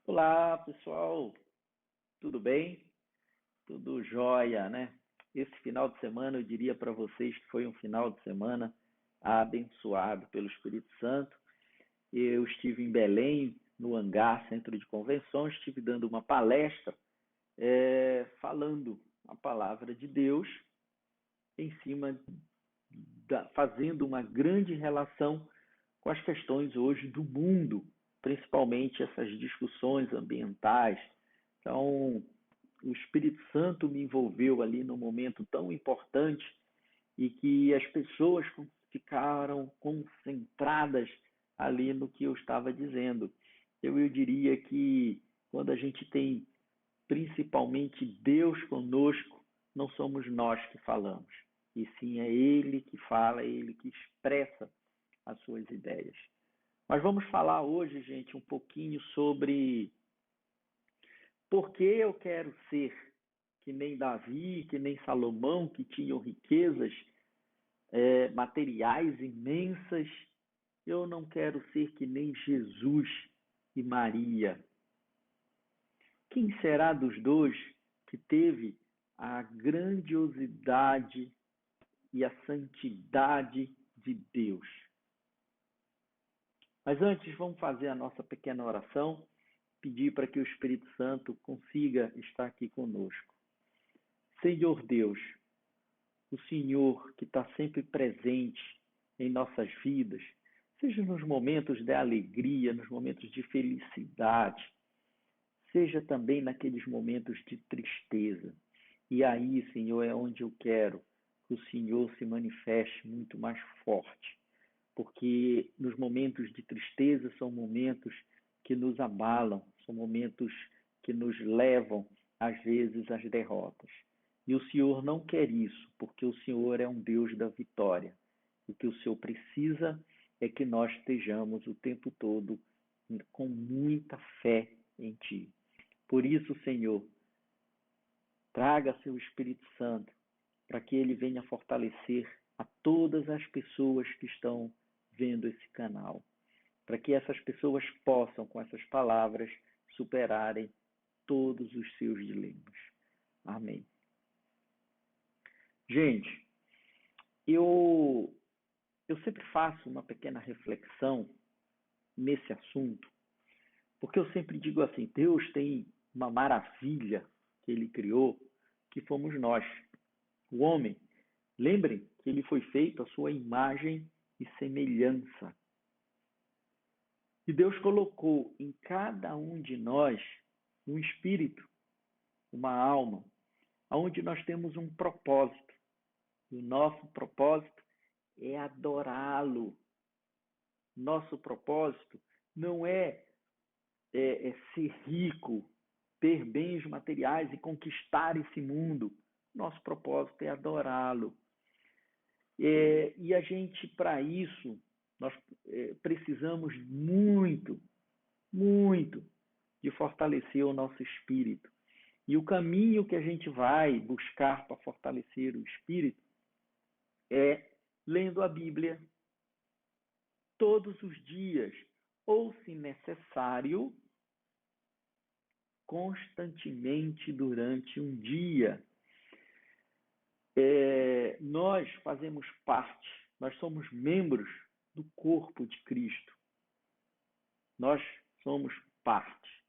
Olá, pessoal, tudo bem? Tudo jóia, né? Esse final de semana eu diria para vocês que foi um final de semana abençoado pelo Espírito Santo. Eu estive em Belém, no Hangar Centro de Convenções, estive dando uma palestra, falando a palavra de Deus em cima fazendo uma grande relação com as questões hoje do mundo, principalmente essas discussões ambientais. Então, o Espírito Santo me envolveu ali num momento tão importante e que as pessoas ficaram concentradas ali no que eu estava dizendo. Eu diria que quando a gente tem principalmente Deus conosco, não somos nós que falamos, e sim é Ele que fala, é Ele que expressa as suas ideias. Mas vamos falar hoje, gente, um pouquinho sobre por que eu quero ser que nem Davi, que nem Salomão, que tinham riquezas materiais imensas. Eu não quero ser que nem Jesus e Maria. Quem será dos dois que teve a grandiosidade e a santidade de Deus? Mas antes, vamos fazer a nossa pequena oração, pedir para que o Espírito Santo consiga estar aqui conosco. Senhor Deus, o Senhor que está sempre presente em nossas vidas, seja nos momentos de alegria, nos momentos de felicidade, seja também naqueles momentos de tristeza. E aí, Senhor, é onde eu quero que o Senhor se manifeste muito mais forte, porque nos momentos de tristeza são momentos que nos abalam, são momentos que nos levam, às vezes, às derrotas. E o Senhor não quer isso, porque o Senhor é um Deus da vitória. O que o Senhor precisa é que nós estejamos o tempo todo com muita fé em Ti. Por isso, Senhor, traga seu Espírito Santo para que ele venha fortalecer a todas as pessoas que estão vendo esse canal, para que essas pessoas possam, com essas palavras, superarem todos os seus dilemas. Amém. Gente, eu sempre faço uma pequena reflexão nesse assunto, porque eu sempre digo assim, Deus tem uma maravilha que ele criou, que fomos nós, o homem. Lembrem que ele foi feito à sua imagem e semelhança. E Deus colocou em cada um de nós um espírito, uma alma, onde nós temos um propósito. E o nosso propósito é adorá-lo. Nosso propósito não é ser rico, ter bens materiais e conquistar esse mundo. Nosso propósito é adorá-lo. E a gente, para isso, nós precisamos muito, muito de fortalecer o nosso espírito. E o caminho que a gente vai buscar para fortalecer o espírito é lendo a Bíblia todos os dias, ou, se necessário, constantemente durante um dia. Nós fazemos parte, nós somos membros do corpo de Cristo. Nós somos parte.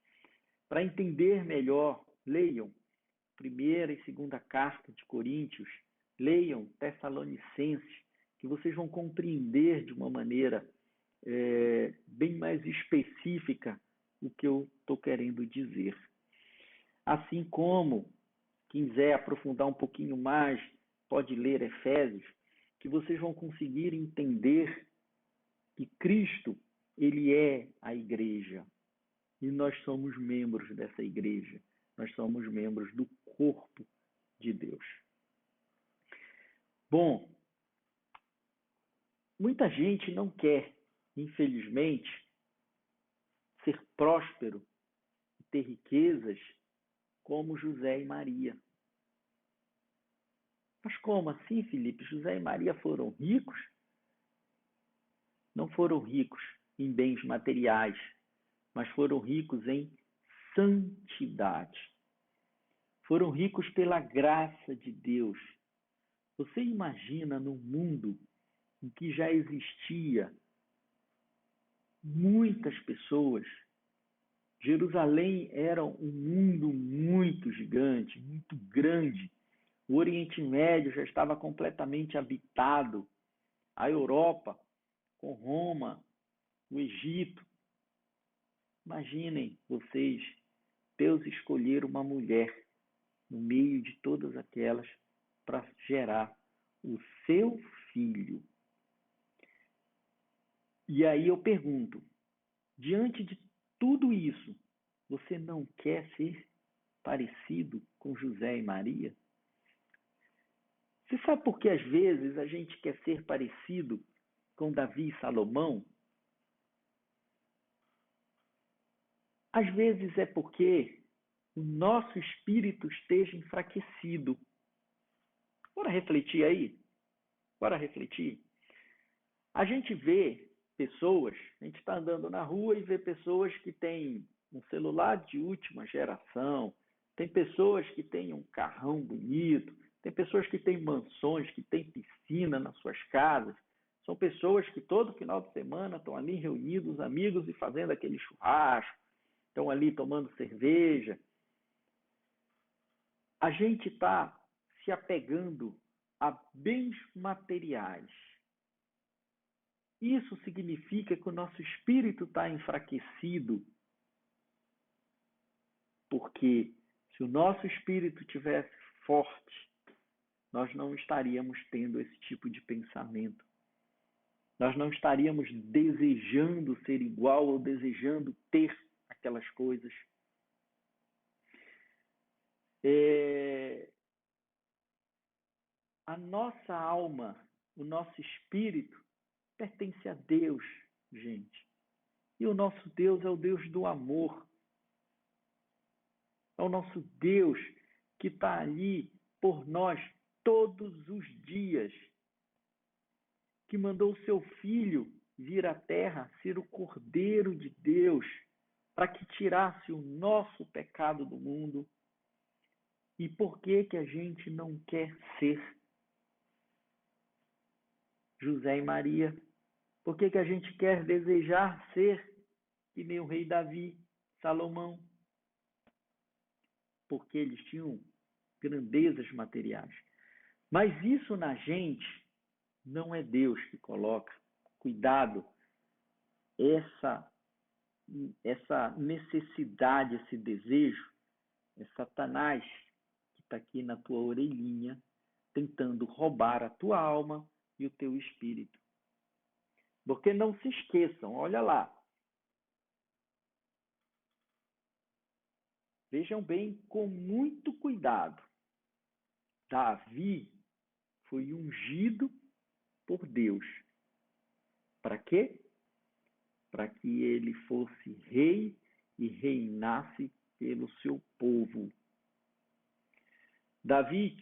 Para entender melhor, leiam primeira e segunda carta de Coríntios, leiam Tessalonicenses, que vocês vão compreender de uma maneira bem mais específica o que eu estou querendo dizer. Assim como, quiser aprofundar um pouquinho mais, pode ler Efésios, que vocês vão conseguir entender que Cristo, ele é a igreja. E nós somos membros dessa igreja. Nós somos membros do corpo de Deus. Bom, muita gente não quer, infelizmente, ser próspero e ter riquezas como José e Maria. Mas como assim, Felipe? José e Maria foram ricos? Não foram ricos em bens materiais, mas foram ricos em santidade. Foram ricos pela graça de Deus. Você imagina num mundo em que já existia muitas pessoas. Jerusalém era um mundo muito gigante, muito grande. O Oriente Médio já estava completamente habitado. A Europa, com Roma, o Egito. Imaginem vocês, Deus escolher uma mulher no meio de todas aquelas para gerar o seu filho. E aí eu pergunto, diante de tudo isso, você não quer ser parecido com José e Maria? Você sabe por que às vezes a gente quer ser parecido com Davi e Salomão? Às vezes é porque o nosso espírito esteja enfraquecido. Bora refletir aí? Bora refletir? A gente vê pessoas, a gente está andando na rua e vê pessoas que têm um celular de última geração, tem pessoas que têm um carrão bonito, tem pessoas que têm mansões, que têm piscina nas suas casas. São pessoas que todo final de semana estão ali reunidos, amigos, e fazendo aquele churrasco, estão ali tomando cerveja. A gente está se apegando a bens materiais. Isso significa que o nosso espírito está enfraquecido, porque se o nosso espírito tivesse forte, nós não estaríamos tendo esse tipo de pensamento. Nós não estaríamos desejando ser igual ou desejando ter aquelas coisas. A nossa alma, o nosso espírito, pertence a Deus, gente. E o nosso Deus é o Deus do amor. É o nosso Deus que está ali por nós todos os dias. Que mandou o seu Filho vir à terra, ser o Cordeiro de Deus, para que tirasse o nosso pecado do mundo. E por que que a gente não quer ser José e Maria? Por que que a gente quer desejar ser que nem o rei Davi, Salomão? Porque eles tinham grandezas materiais. Mas isso na gente não é Deus que coloca. Cuidado, essa necessidade, esse desejo, é Satanás que está aqui na tua orelhinha, tentando roubar a tua alma e o teu espírito. Porque não se esqueçam, olha lá. Vejam bem com muito cuidado. Davi foi ungido por Deus. Para quê? Para que ele fosse rei e reinasse pelo seu povo. Davi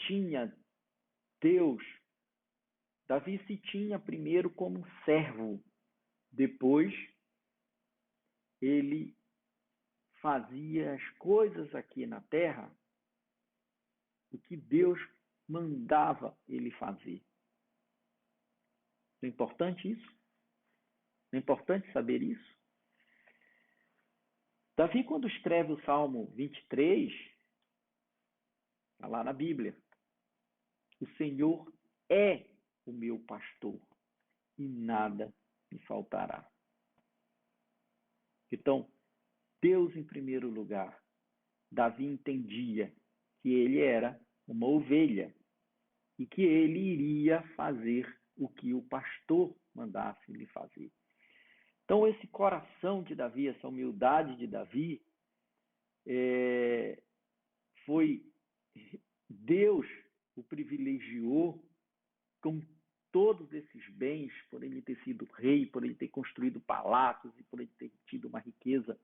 se tinha primeiro como servo, depois ele fazia as coisas aqui na terra, o que Deus mandava ele fazer. Não é importante isso? Não é importante saber isso? Davi, quando escreve o Salmo 23, está lá na Bíblia, o Senhor é o meu pastor e nada me faltará. Então, Deus em primeiro lugar. Davi entendia que ele era uma ovelha e que ele iria fazer o que o pastor mandasse lhe fazer. Então, esse coração de Davi, essa humildade de Davi, foi Deus o privilegiou com todos esses bens, por ele ter sido rei, por ele ter construído palácios e por ele ter tido uma riqueza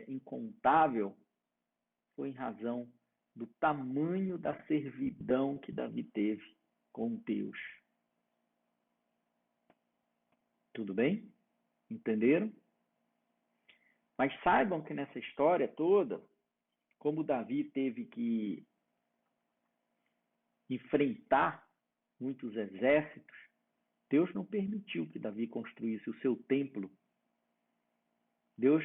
incontável, foi em razão do tamanho da servidão que Davi teve com Deus. Tudo bem? Entenderam? Mas saibam que nessa história toda, como Davi teve que enfrentar muitos exércitos, Deus não permitiu que Davi construísse o seu templo. Deus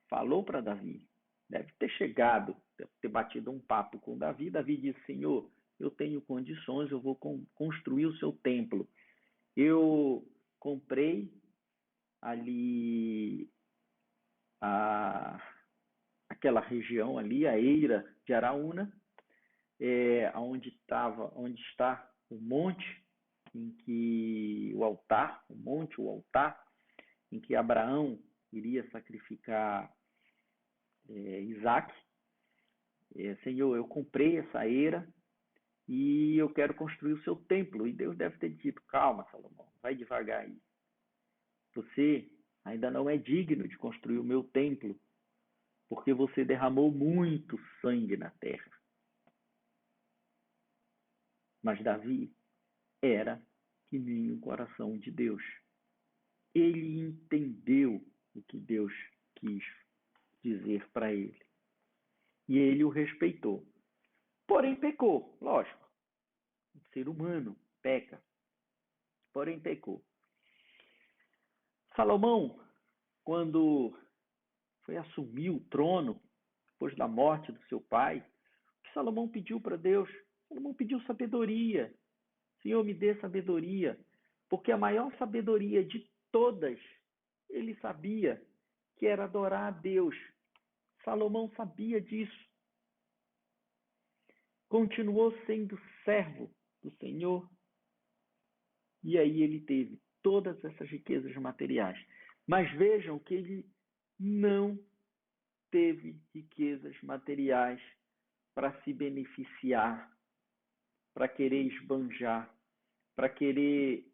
falou para Davi, deve ter chegado, deve ter batido um papo com Davi. Davi disse: Senhor, eu tenho condições, eu vou construir o seu templo. Eu comprei ali aquela região ali, a Eira de Araúna, onde está o monte em que o altar em que Abraão iria sacrificar Isaac. Senhor, eu comprei essa eira e eu quero construir o seu templo. E Deus deve ter dito: calma, Salomão, vai devagar aí. Você ainda não é digno de construir o meu templo, porque você derramou muito sangue na terra. Mas Davi era que nem o coração de Deus. Ele entendeu o que Deus quis dizer para ele. E ele o respeitou. Porém, pecou, lógico. O ser humano peca, porém pecou. Salomão, quando foi assumir o trono, depois da morte do seu pai, o que Salomão pediu para Deus? Salomão pediu sabedoria. Senhor, me dê sabedoria, porque a maior sabedoria de todas, ele sabia que era adorar a Deus. Salomão sabia disso. Continuou sendo servo do Senhor. E aí ele teve todas essas riquezas materiais. Mas vejam que ele não teve riquezas materiais para se beneficiar, para querer esbanjar, para querer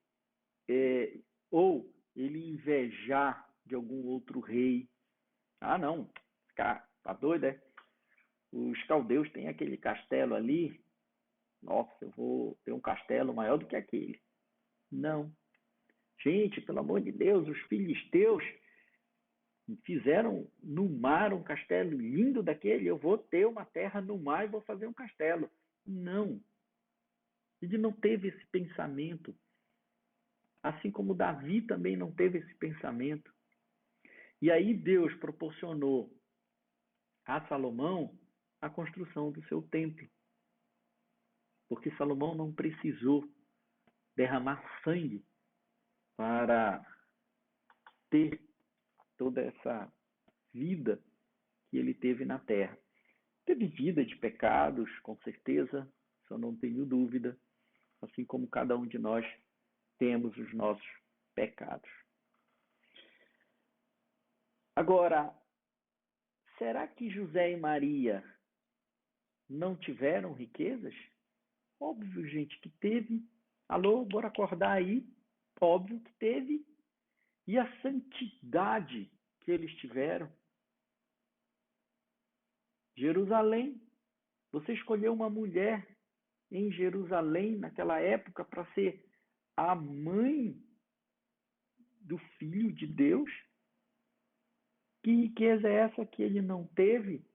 ou ele invejar de algum outro rei. Ah, não, tá doido, é? Os caldeus têm aquele castelo ali, nossa, eu vou ter um castelo maior do que aquele. Não. Gente, pelo amor de Deus, os filisteus fizeram no mar um castelo lindo daquele, eu vou ter uma terra no mar e vou fazer um castelo. Não. Ele não teve esse pensamento. Assim como Davi também não teve esse pensamento. E aí Deus proporcionou a Salomão a construção do seu templo. Porque Salomão não precisou derramar sangue para ter toda essa vida que ele teve na terra. Teve vida de pecados, com certeza, só não tenho dúvida, assim como cada um de nós temos os nossos pecados. Agora, será que José e Maria não tiveram riquezas? Óbvio, gente, que teve. Alô, bora acordar aí? Óbvio que teve. E a santidade que eles tiveram? Jerusalém. Você escolheu uma mulher em Jerusalém naquela época para ser a mãe do Filho de Deus? Que riqueza é essa que ele não teve?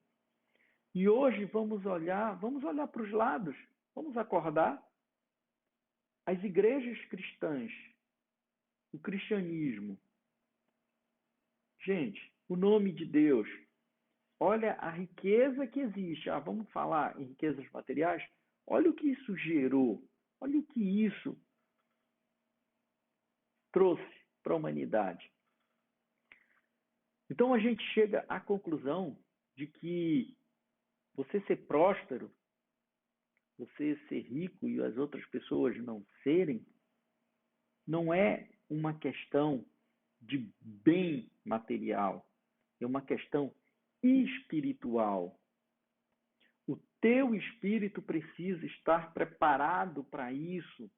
E hoje vamos olhar para os lados, vamos acordar. As igrejas cristãs, o cristianismo, gente, o nome de Deus, olha a riqueza que existe. Vamos falar em riquezas materiais? Olha o que isso gerou, olha o que isso trouxe para a humanidade. Então a gente chega à conclusão de que você ser próspero, você ser rico e as outras pessoas não serem, não é uma questão de bem material, é uma questão espiritual. O teu espírito precisa estar preparado para isso.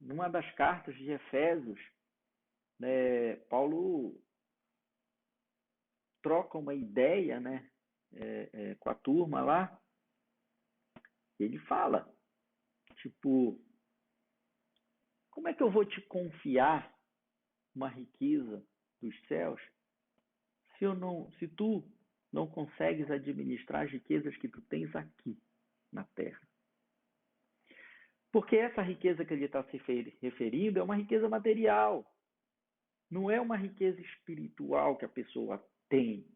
Numa das cartas de Efésios, Paulo troca uma ideia, com a turma lá. Ele fala, tipo, como é que eu vou te confiar uma riqueza dos céus se tu não consegues administrar as riquezas que tu tens aqui na terra? Porque essa riqueza que ele está se referindo é uma riqueza material, não é uma riqueza espiritual que a pessoa tem.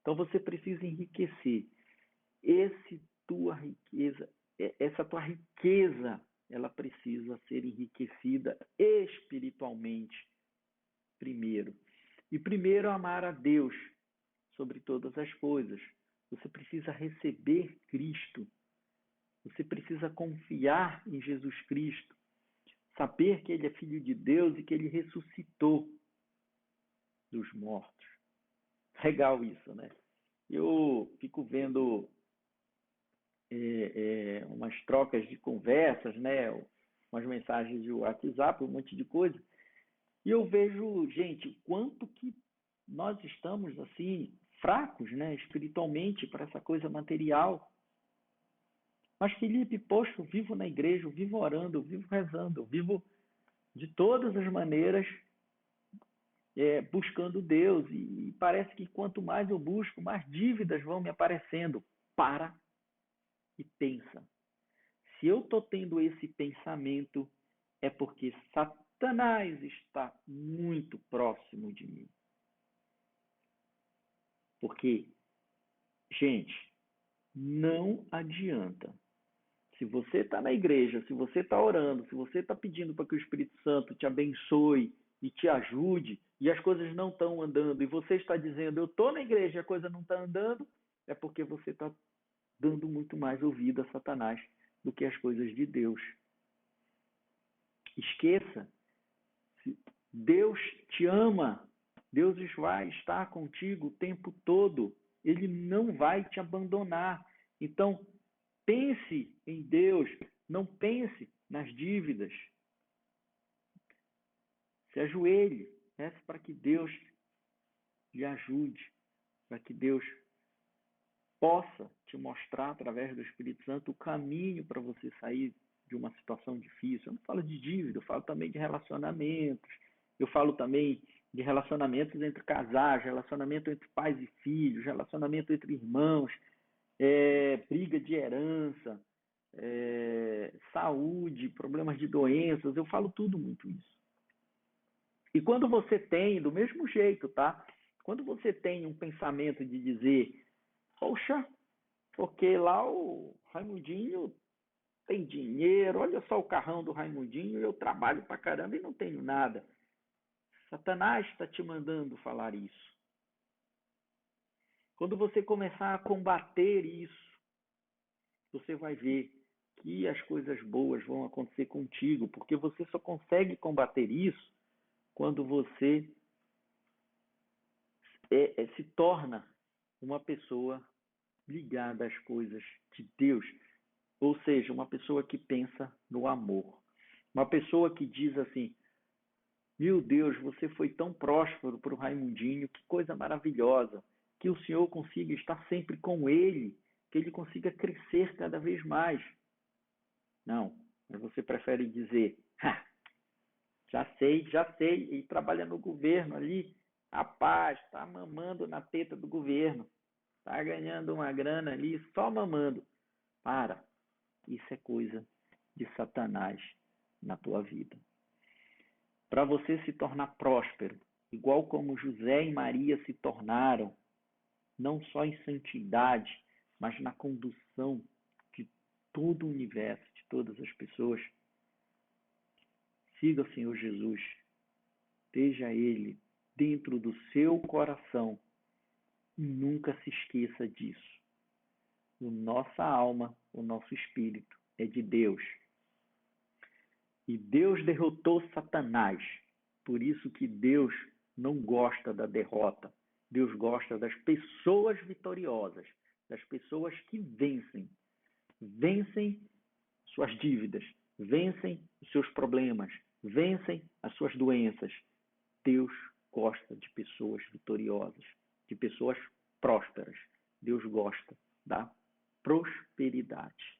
Então você precisa enriquecer essa tua riqueza, ela precisa ser enriquecida espiritualmente primeiro. E primeiro amar a Deus sobre todas as coisas. Você precisa receber Cristo. Você precisa confiar em Jesus Cristo. Saber que Ele é Filho de Deus e que Ele ressuscitou dos mortos. Legal isso, né? Eu fico vendo umas trocas de conversas, né? Umas mensagens de WhatsApp, um monte de coisa. E eu vejo, gente, quanto que nós estamos assim fracos, né, espiritualmente para essa coisa material. Mas Felipe, poxa, eu vivo na igreja, eu vivo orando, eu vivo rezando, eu vivo de todas as maneiras buscando Deus. E parece que quanto mais eu busco, mais dívidas vão me aparecendo. Para e pensa. Se eu estou tendo esse pensamento, é porque Satanás está muito próximo de mim. Porque, gente, não adianta. Se você está na igreja, se você está orando, se você está pedindo para que o Espírito Santo te abençoe e te ajude, e as coisas não estão andando, e você está dizendo, eu estou na igreja e a coisa não está andando, é porque você está dando muito mais ouvido a Satanás do que as coisas de Deus. Esqueça, Deus te ama, Deus vai estar contigo o tempo todo, Ele não vai te abandonar. Então, pense em Deus, não pense nas dívidas. Se ajoelhe, peça para que Deus lhe ajude, para que Deus possa te mostrar através do Espírito Santo o caminho para você sair de uma situação difícil. Eu não falo de dívida, eu falo também de relacionamentos, eu falo também de relacionamentos entre casais, relacionamento entre pais e filhos, relacionamento entre irmãos, briga de herança, saúde, problemas de doenças, eu falo tudo muito isso. E quando você tem, do mesmo jeito, tá? Quando você tem um pensamento de dizer, poxa, porque lá o Raimundinho tem dinheiro, olha só o carrão do Raimundinho, eu trabalho pra caramba e não tenho nada. Satanás está te mandando falar isso. Quando você começar a combater isso, você vai ver que as coisas boas vão acontecer contigo, porque você só consegue combater isso quando você se torna uma pessoa ligada às coisas de Deus, ou seja, uma pessoa que pensa no amor. Uma pessoa que diz assim, meu Deus, você foi tão próspero para o Raimundinho, que coisa maravilhosa, que o Senhor consiga estar sempre com ele, que ele consiga crescer cada vez mais. Não, mas você prefere dizer, já sei, e trabalha no governo ali, rapaz, está mamando na teta do governo, está ganhando uma grana ali, só mamando. Para, isso é coisa de Satanás na tua vida. Para você se tornar próspero, igual como José e Maria se tornaram, não só em santidade, mas na condução de todo o universo, de todas as pessoas, siga o Senhor Jesus, esteja Ele dentro do seu coração e nunca se esqueça disso. A nossa alma, o nosso espírito é de Deus. E Deus derrotou Satanás. Por isso que Deus não gosta da derrota. Deus gosta das pessoas vitoriosas, das pessoas que vencem. Vencem suas dívidas, vencem os seus problemas, vencem as suas doenças. Deus gosta de pessoas vitoriosas, de pessoas prósperas. Deus gosta da prosperidade.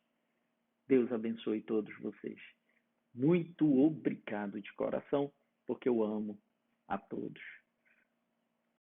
Deus abençoe todos vocês. Muito obrigado de coração, porque eu amo a todos.